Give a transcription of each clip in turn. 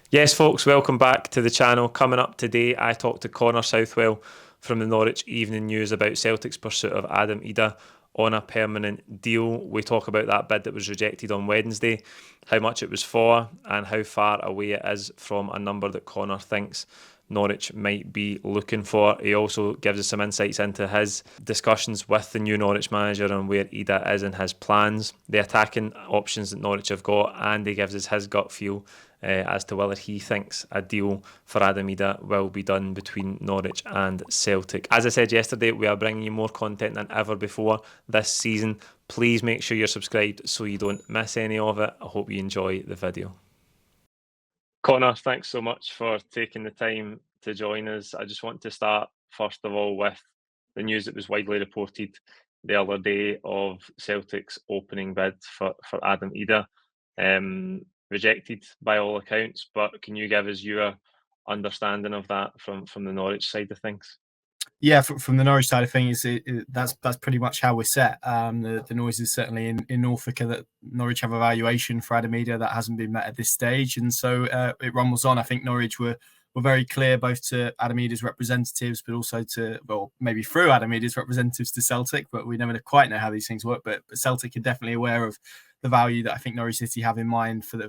Yes, folks, welcome back to the channel. Coming up today, I talked to Connor Southwell from the Norwich Evening News about Celtic's pursuit of Adam Idah on a permanent deal. We talk about that bid that was rejected on Wednesday, how much it was for, and how far away it is from a number that Connor thinks Norwich might be looking for. He also gives us some insights into his discussions with the new Norwich manager and where Idah is in his plans, the attacking options that Norwich have got, and he gives us his gut feel as to whether he thinks a deal for Adam Idah will be done between Norwich and Celtic. As I said yesterday, we are bringing you more content than ever before this season. Please make sure you're subscribed so you don't miss any of it. I hope you enjoy the video. Connor, thanks so much for taking the time to join us. I just want to start, first of all, with the news that was widely reported the other day of Celtic's opening bid for Adam Idah. Rejected by all accounts, but can you give us your understanding of that from the Norwich side of things? Yeah, from the Norwich side of things, that's pretty much how we're set. The noise is certainly in Norfolk that Norwich have a valuation for Adam Idah that hasn't been met at this stage, and so it rumbles on. I think Norwich were very clear both to Adam Idah's representatives, but also to, well, maybe through Adam Idah's representatives to Celtic, but we never quite know how these things work. But Celtic are definitely aware of the value that I think Norwich City have in mind for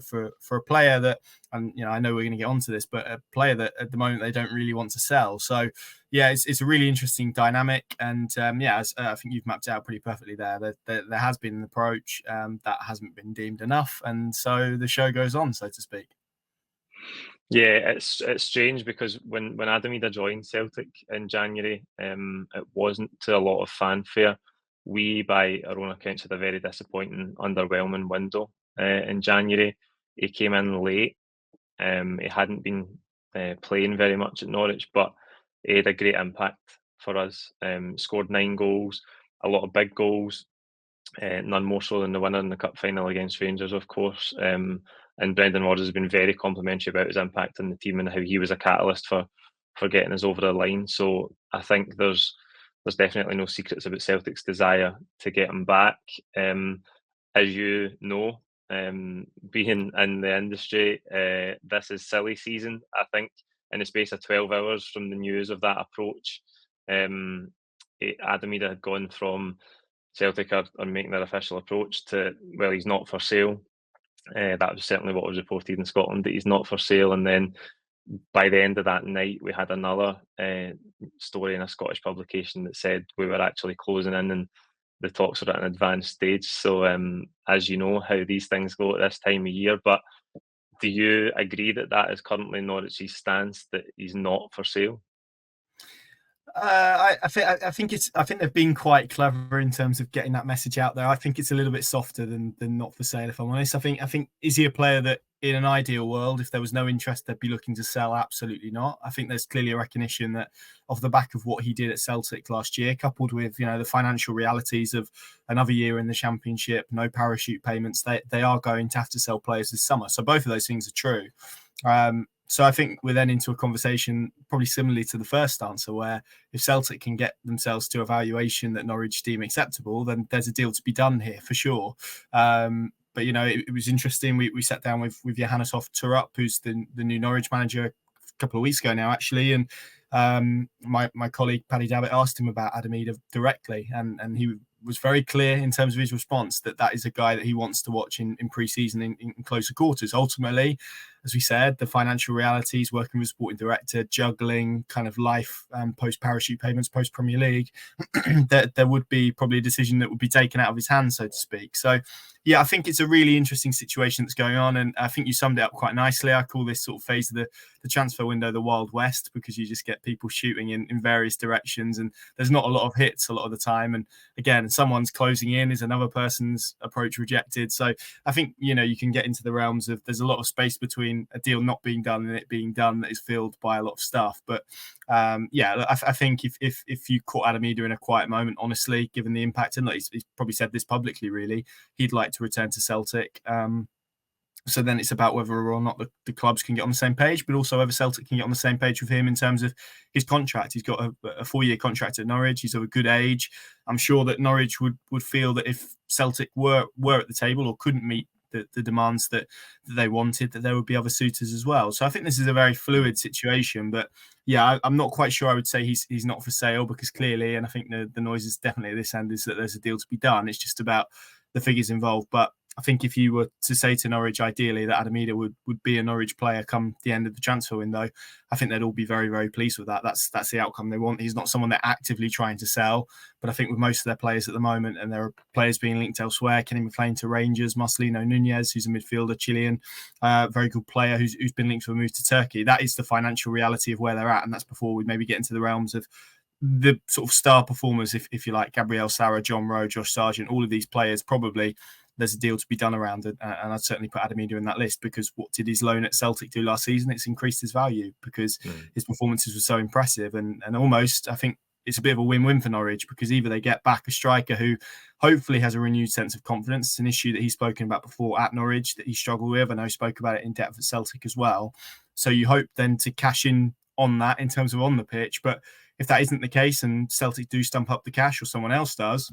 a player that, and I know we're going to get onto this, but a player that at the moment they don't really want to sell. So yeah, it's a really interesting dynamic, and I think you've mapped it out pretty perfectly there. There has been an approach that hasn't been deemed enough, and so the show goes on, so to speak. Yeah, it's strange because when Adam Idah joined Celtic in January, it wasn't to a lot of fanfare. We, by our own accounts, had a very disappointing, underwhelming window in January. He came in late. He hadn't been playing very much at Norwich, but he had a great impact for us. Scored 9 goals, a lot of big goals, none more so than the winner in the cup final against Rangers, of course. And Brendan Rodgers has been very complimentary about his impact on the team and how he was a catalyst for getting us over the line. So I think there's definitely no secrets about Celtic's desire to get him back. As you know, being in the industry, this is silly season. I think in the space of 12 hours from the news of that approach, Adam Idah had gone from Celtic are making their official approach to, well, he's not for sale. That was certainly what was reported in Scotland, that he's not for sale. And then by the end of that night, we had another story in a Scottish publication that said we were actually closing in and the talks are at an advanced stage. So as you know, how these things go at this time of year. But do you agree that that is currently Norwich's stance, that he's not for sale? I think they've been quite clever in terms of getting that message out there. I think it's a little bit softer than not for sale, if I'm honest. I think is he a player that in an ideal world, if there was no interest, they'd be looking to sell? Absolutely not. I think there's clearly a recognition that off the back of what he did at Celtic last year, coupled with the financial realities of another year in the Championship, no parachute payments, they are going to have to sell players this summer. So both of those things are true. So I think we're then into a conversation probably similarly to the first answer, where if Celtic can get themselves to a valuation that Norwich deem acceptable, then there's a deal to be done here for sure. But it was interesting. We sat down with Johannes Hoff, Thorup, who's the new Norwich manager, a couple of weeks ago now, actually, and my colleague Paddy Davitt asked him about Adam Idah directly, and he was very clear in terms of his response that is a guy that he wants to watch in pre-season in closer quarters. Ultimately, as we said, the financial realities, working with sporting director, juggling kind of life post parachute payments, post Premier League, there would be probably a decision that would be taken out of his hands, so to speak. So yeah, I think it's a really interesting situation that's going on, and I think you summed it up quite nicely. I call this sort of phase of the transfer window the Wild West, because you just get people shooting in various directions, and there's not a lot of hits a lot of the time. And again, someone's closing in, is another person's approach rejected. So I think you can get into the realms of there's a lot of space between a deal not being done and it being done that is filled by a lot of stuff. But I think if you caught Adam Idah in a quiet moment, honestly, given the impact, and he's probably said this publicly, really, he'd like to return to Celtic. So then it's about whether or not the clubs can get on the same page, but also whether Celtic can get on the same page with him in terms of his contract. He's got a 4-year contract at Norwich. He's of a good age. I'm sure that Norwich would feel that if Celtic were at the table or couldn't meet the demands that they wanted, that there would be other suitors as well. So I think this is a very fluid situation. But yeah, I'm not quite sure I would say he's not for sale, because clearly, and I think the noise is definitely at this end, is that there's a deal to be done. It's just about the figures involved. But I think if you were to say to Norwich, ideally, that Adam Idah would be a Norwich player come the end of the transfer window, I think they'd all be very, very pleased with that. That's the outcome they want. He's not someone they're actively trying to sell, but I think with most of their players at the moment, and there are players being linked elsewhere, Kenny McLean to Rangers, Marcelino Nunez, who's a midfielder, Chilean, very good player who's been linked to a move to Turkey. That is the financial reality of where they're at, and that's before we maybe get into the realms of the sort of star performers, if you like, Gabriel Sara, John Rowe, Josh Sargent, all of these players probably there's a deal to be done around it. And I'd certainly put Adam Idah in that list, because what did his loan at Celtic do last season? It's increased his value because his performances were so impressive. And almost, I think it's a bit of a win-win for Norwich, because either they get back a striker who hopefully has a renewed sense of confidence. It's an issue that he's spoken about before at Norwich that he struggled with. I know he spoke about it in depth at Celtic as well. So you hope then to cash in on that in terms of on the pitch. But if that isn't the case and Celtic do stump up the cash, or someone else does,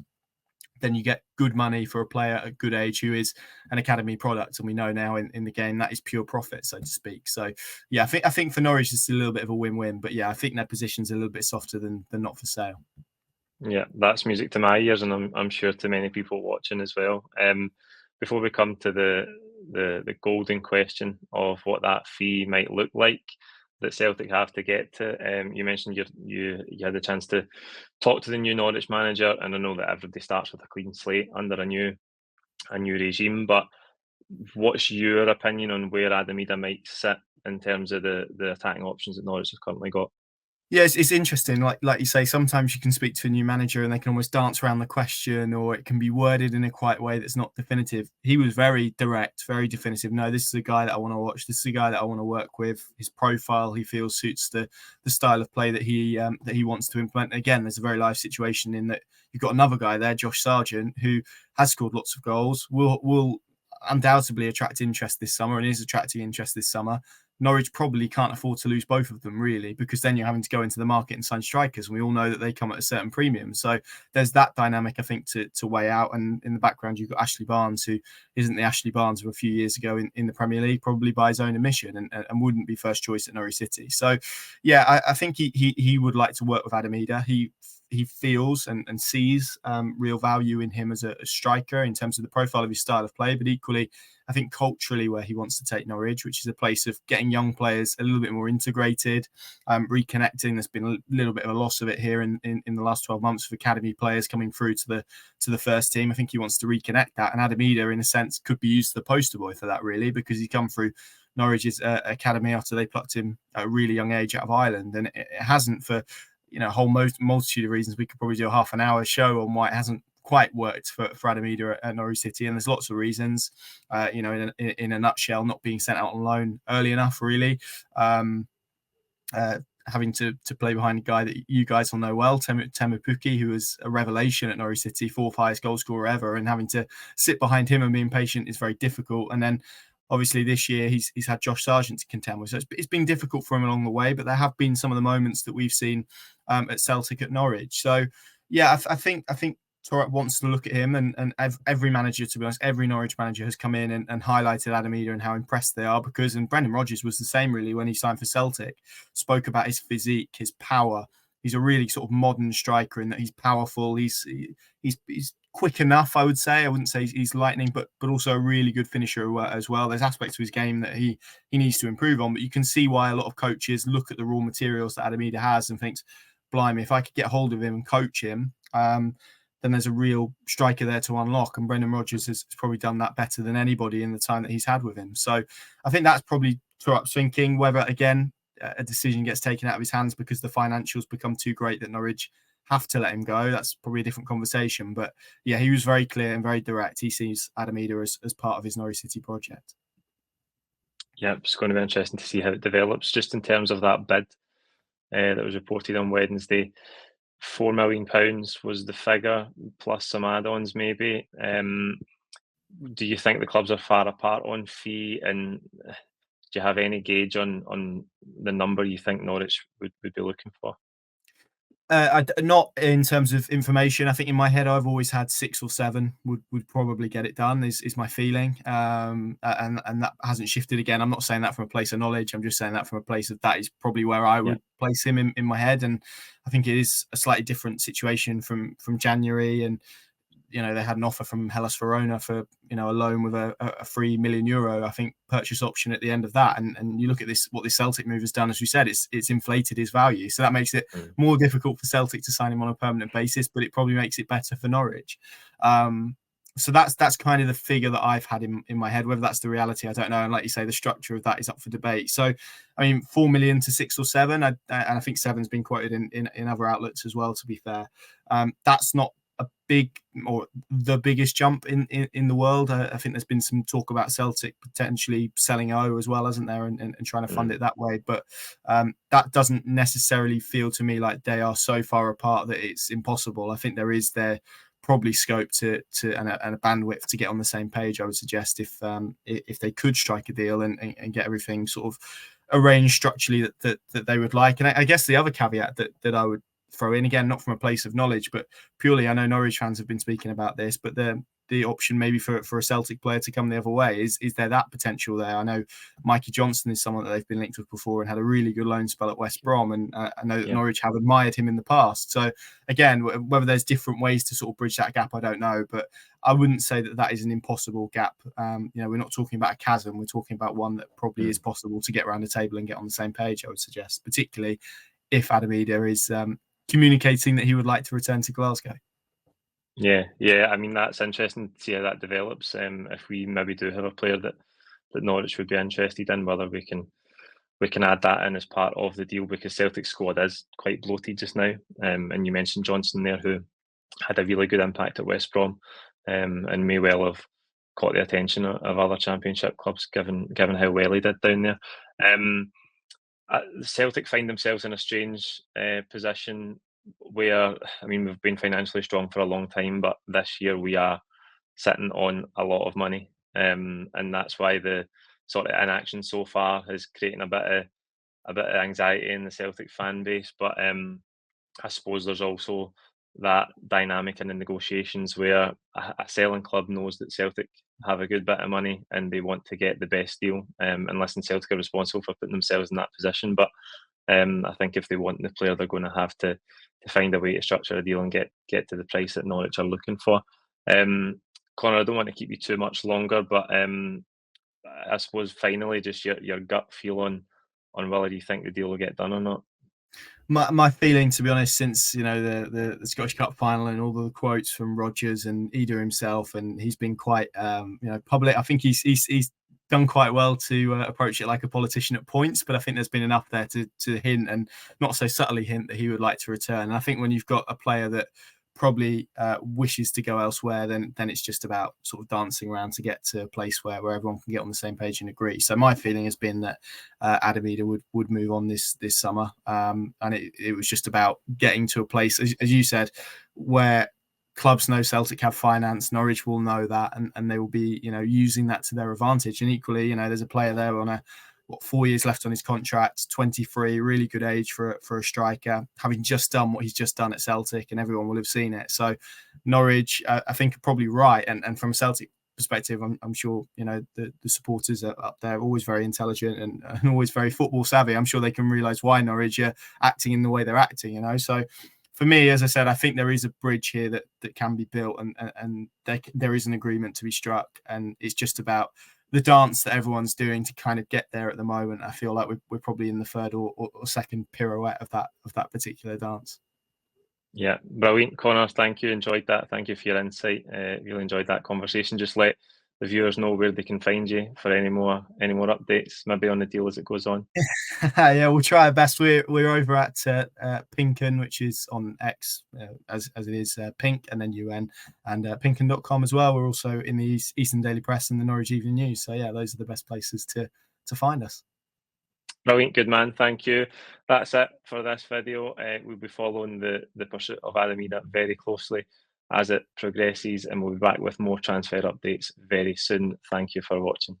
then you get good money for a player at good age who is an academy product. And we know now in the game that is pure profit, so to speak. So, yeah, I think for Norwich it's a little bit of a win-win. But, yeah, I think their position's a little bit softer than not for sale. Yeah, that's music to my ears, and I'm sure to many people watching as well. Before we come to the golden question of what that fee might look like that Celtic have to get to, you mentioned you had the chance to talk to the new Norwich manager, and I know that everybody starts with a clean slate under a new regime. But what's your opinion on where Adam Idah might sit in terms of the attacking options that Norwich have currently got? Yeah, it's interesting. Like you say, sometimes you can speak to a new manager and they can almost dance around the question, or it can be worded in a quiet way that's not definitive. He was very direct, very definitive. No, this is a guy that I want to watch. This is a guy that I want to work with. His profile, he feels, suits the style of play that he wants to implement. Again, there's a very live situation in that you've got another guy there, Josh Sargent, who has scored lots of goals. Will undoubtedly attract interest this summer, and is attracting interest this summer. Norwich probably can't afford to lose both of them, really, because then you're having to go into the market and sign strikers, and we all know that they come at a certain premium. So there's that dynamic, I think, to weigh out. And in the background, you've got Ashley Barnes, who isn't the Ashley Barnes of a few years ago in the Premier League, probably by his own admission, and wouldn't be first choice at Norwich City. So, yeah, I think he would like to work with Adam Idah. He feels and sees real value in him as a striker in terms of the profile of his style of play, but equally, I think culturally where he wants to take Norwich, which is a place of getting young players a little bit more integrated, reconnecting. There's been a little bit of a loss of it here in the last 12 months of academy players coming through to the first team. I think he wants to reconnect that, and Adam Idah, in a sense, could be used as the poster boy for that, really, because he come through Norwich's academy after they plucked him at a really young age out of Ireland, and it hasn't for a whole multitude of reasons. We could probably do a half an hour show on why it hasn't quite worked for Adam Idah at Norwich City, and there's lots of reasons. In a nutshell, not being sent out on loan early enough, really. Having to play behind a guy that you guys will know well, Teemu Pukki, who was a revelation at Norwich City, fourth highest goal scorer ever, and having to sit behind him and being patient is very difficult. And then obviously this year he's had Josh Sargent to contend with, so it's been difficult for him along the way. But there have been some of the moments that we've seen at Celtic, at Norwich. So yeah, I think Thorup wants to look at him, and every manager, to be honest, every Norwich manager has come in and highlighted Adam Idah and how impressed they are, and Brendan Rodgers was the same, really, when he signed for Celtic, spoke about his physique, his power. He's a really sort of modern striker in that he's powerful. He's quick enough, I would say. I wouldn't say he's lightning, but also a really good finisher as well. There's aspects of his game that he needs to improve on, but you can see why a lot of coaches look at the raw materials that Adam Idah has and thinks, blimey, if I could get hold of him and coach him, then there's a real striker there to unlock. And Brendan Rodgers has probably done that better than anybody in the time that he's had with him. So I think that's probably Thorup's thinking. Whether, again, a decision gets taken out of his hands because the financials become too great that Norwich have to let him go, that's probably a different conversation. But yeah, he was very clear and very direct. He sees Adam Idah as part of his Norwich City project. Yeah, it's going to be interesting to see how it develops. Just in terms of that bid that was reported on Wednesday, £4 million was the figure, plus some add-ons maybe. Do you think the clubs are far apart on fee, and do you have any gauge on the number you think Norwich would be looking for? Not in terms of information. I think in my head, I've always had 6 or 7 would probably get it done. Is my feeling, and that hasn't shifted again. I'm not saying that from a place of knowledge. I'm just saying that from a place of that is probably where I would place him in my head. And I think it is a slightly different situation from January. And they had an offer from Hellas Verona for a loan with a €3 million, I think, purchase option at the end of that. And you look at what this Celtic move has done, as you said, it's inflated his value. So that makes it more difficult for Celtic to sign him on a permanent basis, but it probably makes it better for Norwich. So that's kind of the figure that I've had in my head. Whether that's the reality, I don't know. And like you say, the structure of that is up for debate. So, I mean, 4 million to 6 or 7, and I think 7's been quoted in other outlets as well, to be fair. That's not a big or the biggest jump in the world. I think there's been some talk about Celtic potentially selling O as well, hasn't there, and trying to fund it that way. But that doesn't necessarily feel to me like they are so far apart that it's impossible. I think there is probably scope to and a bandwidth to get on the same page. I would suggest if they could strike a deal and get everything sort of arranged structurally that they would like. And I guess the other caveat that I would throw in, again, not from a place of knowledge, but purely, I know Norwich fans have been speaking about this, but the option maybe for a Celtic player to come the other way, is there that potential there? I know Mikey Johnson is someone that they've been linked with before and had a really good loan spell at West Brom, and I know that Norwich have admired him in the past. So again, whether there's different ways to sort of bridge that gap, I don't know, but I wouldn't say that is an impossible gap. We're not talking about a chasm, we're talking about one that probably is possible to get around the table and get on the same page, I would suggest, particularly if Adam Idah is communicating that he would like to return to Glasgow. Yeah. I mean, that's interesting to see how that develops. If we maybe do have a player that Norwich would be interested in, whether we can add that in as part of the deal, because Celtic's squad is quite bloated just now. And you mentioned Johnson there, who had a really good impact at West Brom, and may well have caught the attention of other Championship clubs, given how well he did down there. Celtic find themselves in a strange position where, I mean, we've been financially strong for a long time, but this year we are sitting on a lot of money, and that's why the sort of inaction so far is creating a bit of anxiety in the Celtic fan base. But I suppose there's also that dynamic in the negotiations where a selling club knows that Celtic have a good bit of money and they want to get the best deal. And listen, Celtic are responsible for putting themselves in that position. But I think if they want the player, they're going to have to find a way to structure a deal and get to the price that Norwich are looking for. Connor, I don't want to keep you too much longer, but I suppose finally, just your gut feel on whether you think the deal will get done or not. My feeling, to be honest, since the Scottish Cup final and all the quotes from Rodgers and Idah himself, and he's been quite public. I think he's done quite well to approach it like a politician at points, but I think there's been enough there to hint, and not so subtly hint, that he would like to return. And I think when you've got a player that probably wishes to go elsewhere, then it's just about sort of dancing around to get to a place where everyone can get on the same page and agree. So my feeling has been that Adam Idah would move on this summer, and it was just about getting to a place, as you said, where clubs know Celtic have finance. Norwich will know that, and they will be using that to their advantage. And equally, there's a player there on 4 years left on his contract, 23, really good age for a striker, having just done what he's just done at Celtic, and everyone will have seen it. So Norwich, I think, are probably right. And from a Celtic perspective, I'm sure the supporters are up there, always very intelligent and always very football savvy. I'm sure they can realise why Norwich are acting in the way they're acting. So for me, as I said, I think there is a bridge here that can be built, and there is an agreement to be struck, and it's just about the dance that everyone's doing to kind of get there at the moment. I feel like we're probably in the third or second pirouette of that particular dance. Yeah, brilliant, Connor. Thank you. Enjoyed that. Thank you for your insight. Really enjoyed that conversation. Just let the viewers know where they can find you for any more updates, maybe on the deal as it goes on. Yeah, we'll try our best. We're over at Pinken, which is on X, as it is Pink and then UN, and Pinken.com as well. We're also in the Eastern Daily Press and the Norwich Evening News. So yeah, those are the best places to find us. Brilliant, good man. Thank you. That's it for this video. We'll be following the pursuit of Adam Idah very closely as it progresses, and we'll be back with more transfer updates very soon. Thank you for watching.